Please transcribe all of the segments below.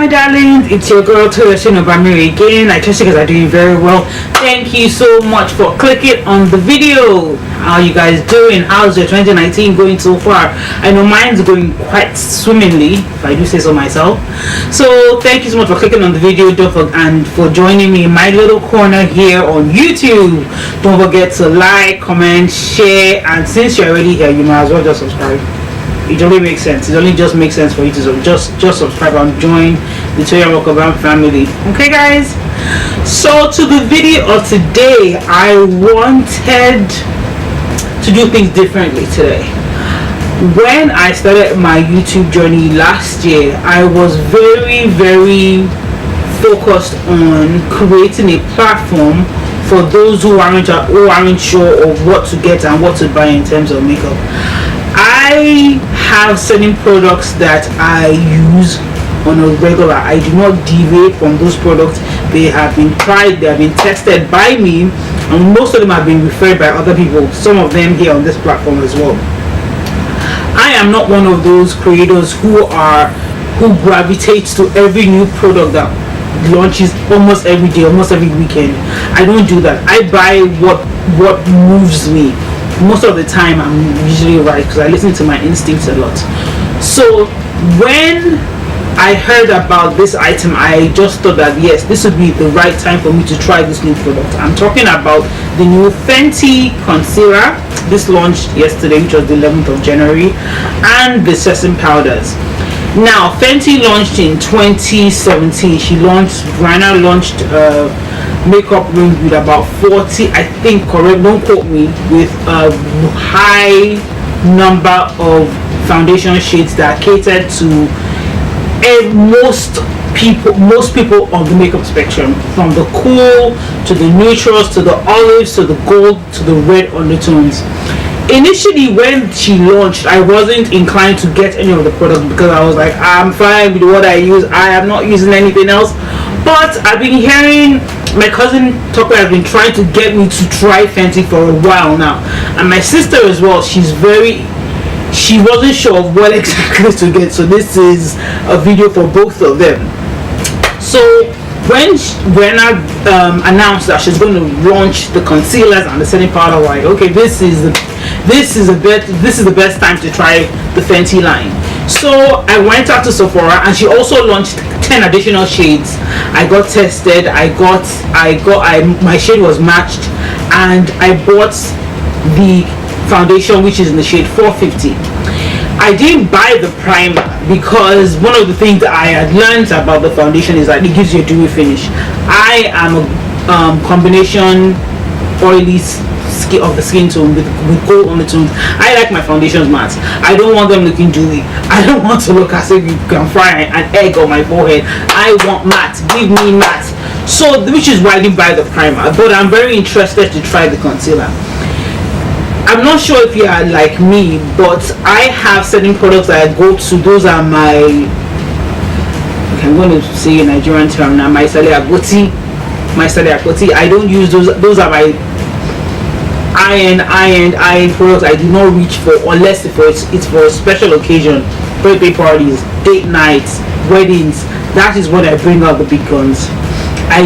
my darlings, it's your girl Toyosin Obamiri again. I trust you guys are doing very well. Thank you so much for clicking on the video. How you guys doing? How's your 2019 going so far? I know mine's going quite swimmingly, if I do say so myself. So thank you so much for clicking on the video and for joining me in my little corner here on YouTube. Don't forget to like, comment, share, and since you're already here, you might as well just subscribe. It only makes sense. It only just makes sense for you to just subscribe and join the Toya Rockabam family. Okay, guys. So to the video of today, I wanted to do things differently today. When I started my YouTube journey last year, I was very focused on creating a platform for those who aren't sure of what to get and what to buy in terms of makeup. I have certain products that I use on a regular. I do not deviate from those products. They have been tried, they have been tested by me, and most of them have been referred by other people, some of them here on this platform as well. I am not one of those creators who gravitates to every new product that launches almost every day, almost every weekend. I don't do that. I buy what moves me. Most of the time I'm usually right because I listen to my instincts a lot. So when I heard about this item, I just thought that yes, this would be the right time for me to try this new product. I'm talking about the new Fenty concealer. This launched yesterday, which was the 11th of January, and the sesame powders. Now Fenty launched in 2017. Rihanna launched makeup range with about 40, I think, correct, don't quote me, with a high number of foundation shades that catered to most people on the makeup spectrum, from the cool to the neutrals to the olives to the gold to the red undertones. Initially when she launched, I wasn't inclined to get any of the products because I was like, I'm fine with what I use, I am not using anything else. But I've been hearing my cousin Tucker has been trying to get me to try Fenty for a while now, and my sister as well. She wasn't sure of what exactly to get, so this is a video for both of them. So when I announced that she's going to launch the concealers and the setting powder, like, okay, this is the best time to try the Fenty line. So I went out to Sephora, and she also launched 10 additional shades. I got tested. My shade was matched, and I bought the foundation, which is in the shade 450. I didn't buy the primer because one of the things that I had learned about the foundation is that it gives you a dewy finish. I am a combination oily of the skin tone with gold undertones. I like my foundations matte. I don't want them looking dewy. I don't want to look as if you can fry an egg on my forehead. I want matte. Give me matte. So, which is why I didn't buy the primer, but I'm very interested to try the concealer. I'm not sure if you are like me, but I have certain products that I go to. Those are my, okay, I'm going to say a Nigerian term now, my sale agoti. I don't use those are my iron products. I do not reach for unless it's for a special occasion, birthday parties, date nights, weddings. That is when I bring out the big guns. I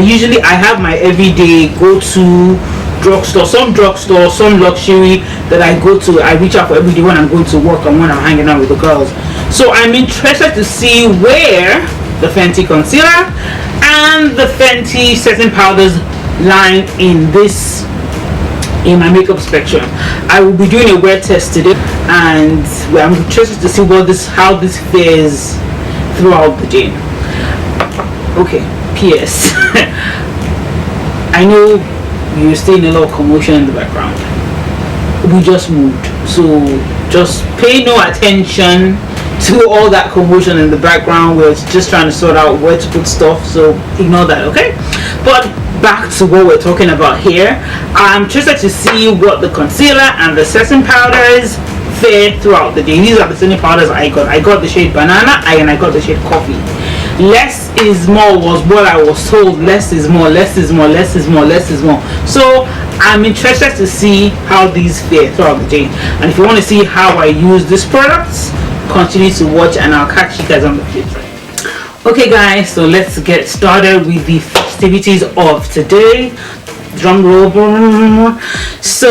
have my everyday go-to drugstore, some luxury that I go to. I reach out for every day when I'm going to work and when I'm hanging out with the girls. So I'm interested to see where the Fenty concealer and the Fenty setting powders line in my makeup spectrum. I will be doing a wear test today, and I'm interested to see how this fares throughout the day. Okay, P.S. I know you're staying a lot of commotion in the background. We just moved, so just pay no attention to all that commotion in the background. We're just trying to sort out where to put stuff, so ignore that, okay? But back to what we're talking about here. I'm interested to see what the concealer and the setting powders fare throughout the day. These are the setting powders I got. I got the shade banana and I got the shade coffee. Less is more was what I was told. Less is more, less is more, less is more, less is more. So I'm interested to see how these fare throughout the day. And if you want to see how I use these products, continue to watch, and I'll catch you guys on the flip side. Okay guys, so let's get started with the festivities of today. Drum roll. So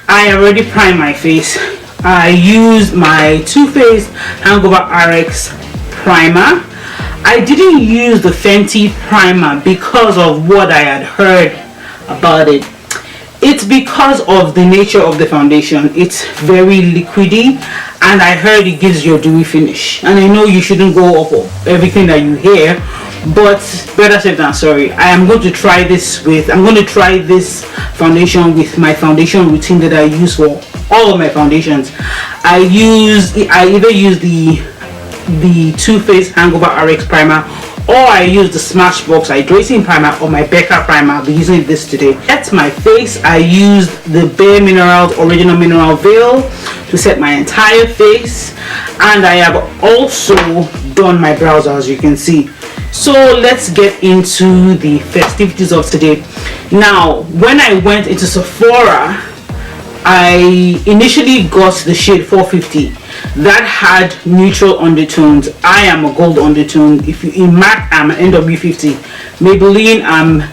I already primed my face. I used my Too Faced Hangover RX primer. I didn't use the Fenty primer because of what I had heard about it. It's because of the nature of the foundation. It's very liquidy, and I heard it gives you a dewy finish. And I know you shouldn't go off of everything that you hear, but better safe than sorry. I'm going to try this foundation with my foundation routine that I use for all of my foundations. I either use the Too Faced Hangover RX primer, or I use the Smashbox Hydrating Primer or my Becca primer. I'll be using this today. At my face, I used the Bare Minerals Original Mineral Veil to set my entire face, and I have also done my brows, as you can see. So let's get into the festivities of today. Now, when I went into Sephora, I initially got the shade 450 that had neutral undertones. I am a gold undertone. If you in MAC, I'm an NW50. Maybelline,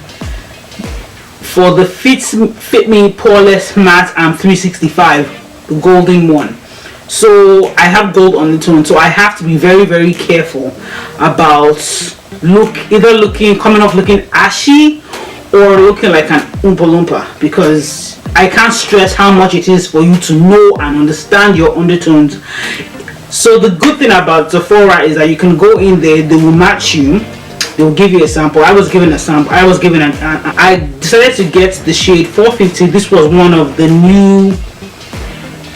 for the Fit Me Poreless Matte, I'm 365, the golden one. So I have gold undertone, so I have to be very, very careful about coming off looking ashy or looking like an Oompa Loompa, because I can't stress how much it is for you to know and understand your undertones. So the good thing about Sephora is that you can go in there, they will match you, they will give you a sample. I decided to get the shade 450. This was one of the new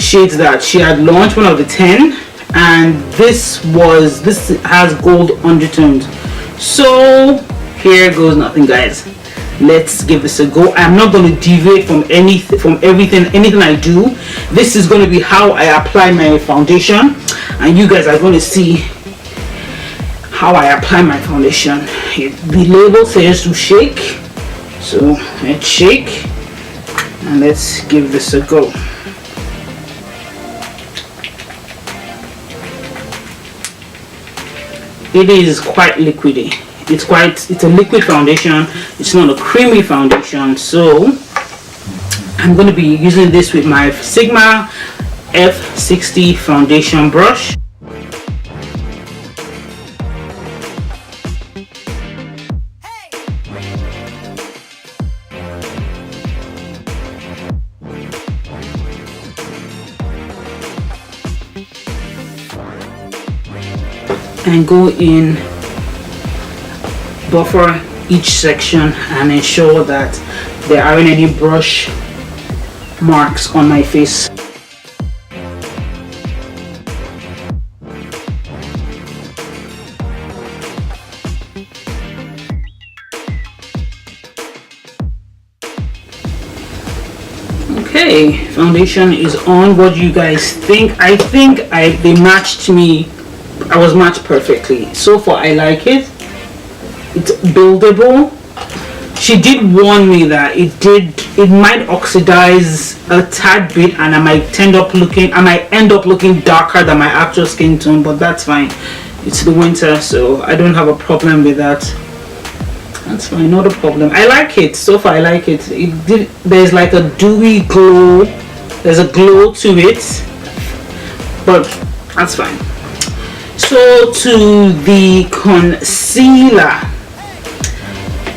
shades that she had launched, one of the 10, and this has gold undertones. So here goes nothing, guys. Let's give this a go. I'm not going to deviate from anything I do. This is going to be how I apply my foundation, and you guys are going to see how I apply my foundation. The label says to shake, so let's shake and let's give this a go. It is quite liquidy. It's a liquid foundation. It's not a creamy foundation. So I'm going to be using this with my Sigma F60 foundation brush. And go in, buffer each section, and ensure that there aren't any brush marks on my face. Okay, foundation is on. What do you guys think? I think they matched me. I was matched perfectly. So far I like it. It's buildable. She did warn me that it might oxidize a tad bit, and I might end up looking darker than my actual skin tone, but that's fine. It's the winter, so I don't have a problem with that. That's fine, not a problem. I like it. So far I like it. There's like a dewy glow. There's a glow to it, but that's fine. So to the concealer,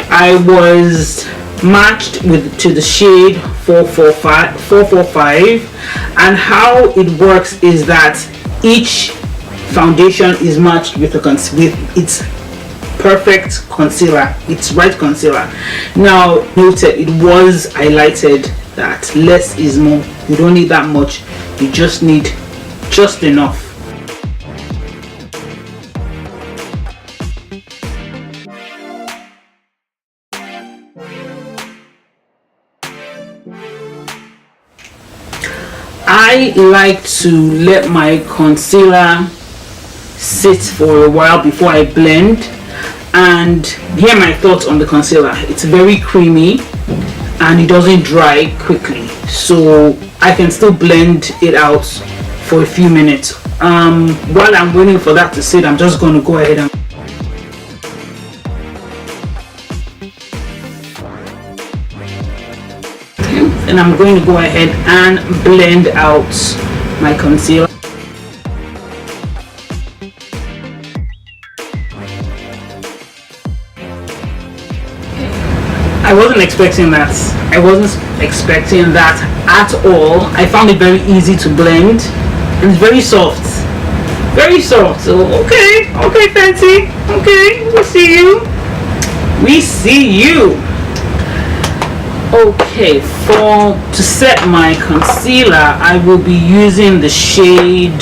I was matched to the shade 445, and how it works is that each foundation is matched with its perfect concealer, its right concealer. Now noted, it was highlighted that less is more. You don't need that much, you just need just enough. I like to let my concealer sit for a while before I blend, and here are my thoughts on the concealer. It's very creamy and it doesn't dry quickly, so I can still blend it out for a few minutes. While I'm waiting for that to sit, I'm just going to go ahead and and I'm going to go ahead and blend out my concealer. I wasn't expecting that. I wasn't expecting that at all. I found it very easy to blend and it's very soft. Very soft. So okay, Fenty. Okay, we see you. We see you. Okay, to set my concealer, I will be using the shade,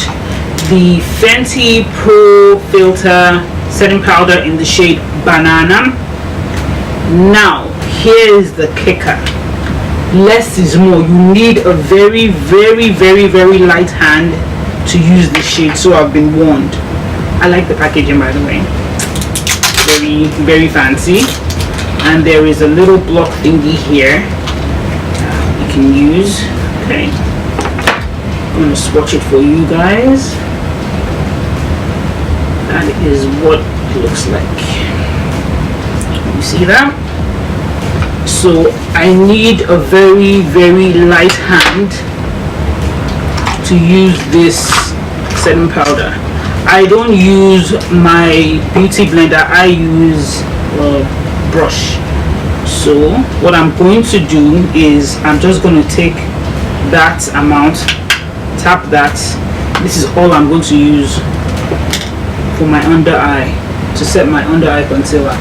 the Fenty Pro Filtr setting powder in the shade Banana. Now, here's the kicker. Less is more. You need a very light hand to use this shade, so I've been warned. I like the packaging, by the way. Very fancy. And there is a little block thingy here you can use. Okay, I'm gonna swatch it for you guys. That is what it looks like. You see that? So I need a very light hand to use this setting powder. I don't use my beauty blender, I use a brush. So what I'm going to do is I'm just going to take that amount, tap that. This is all I'm going to use for my under eye, to set my under eye concealer.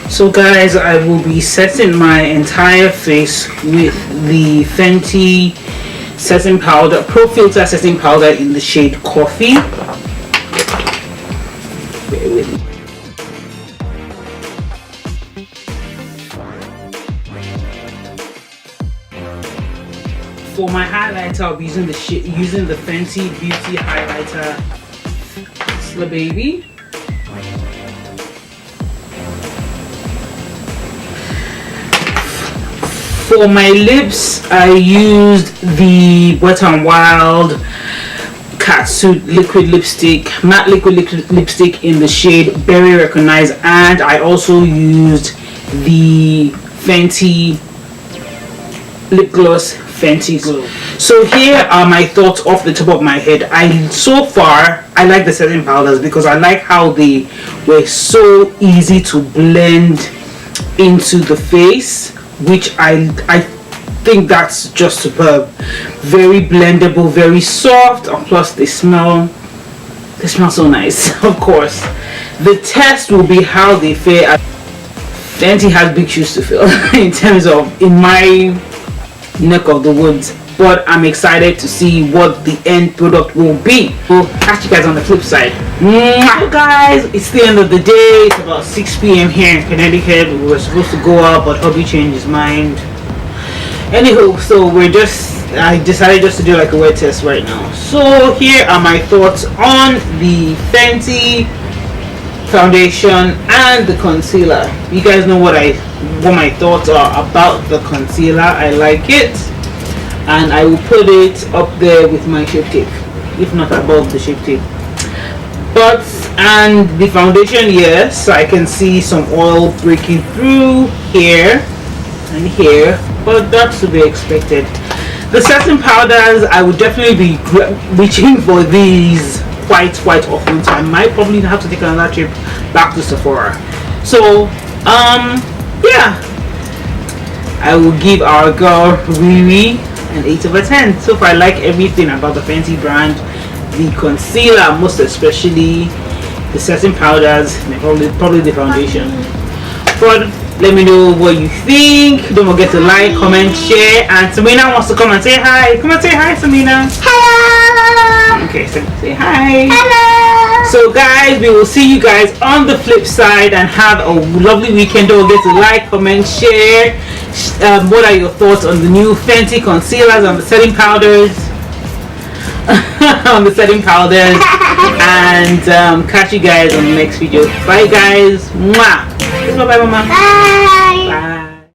So guys, I will be setting my entire face with the Fenty setting powder, Pro Filtr setting powder in the shade Coffee. Bear with me. For my highlighter, I'll be using the Fenty Beauty highlighter, Baby. For my lips, I used the Wet n Wild Catsuit liquid lipstick, matte liquid lipstick in the shade Berry Recognize, and I also used the Fenty lip gloss, Fenty Glow. So here are my thoughts off the top of my head. So far I like the setting powders because I like how they were so easy to blend into the face, which I think that's just superb. Very blendable, very soft, and plus they smell so nice. Of course, the test will be how they fare. Fenty has big shoes to fill in terms of in my neck of the woods, but I'm excited to see what the end product will be. We'll catch you guys on the flip side. So guys, it's the end of the day. It's about 6 p.m. here in Connecticut. We were supposed to go out, but hubby changed his mind. Anywho, so I decided just to do like a wear test right now. So here are my thoughts on the Fenty foundation and the concealer. You guys know what my thoughts are about the concealer. I like it, and I will put it up there with my Shape Tape, if not above the Shape Tape. But and the foundation, yes, I can see some oil breaking through here and here, but that's to be expected. The setting powders, I would definitely be reaching for these quite often, so I might probably have to take another trip back to Sephora. So yeah, I will give our girl Riri an 8 over 10. So far I like everything about the Fenty brand, the concealer most especially, the setting powders, and probably the foundation. But let me know what you think. Don't forget to like, comment, share, and Samina wants to come and say hi. Come and say hi, Samina. Hello. Okay, so say hi. Hello. So guys, we will see you guys on the flip side, and have a lovely weekend. Don't forget to like, comment, share. What are your thoughts on the new Fenty concealers, on the setting powders? On the setting powders. And catch you guys on the next video. Bye guys. Mwah. Bye, Mama. Bye. Bye.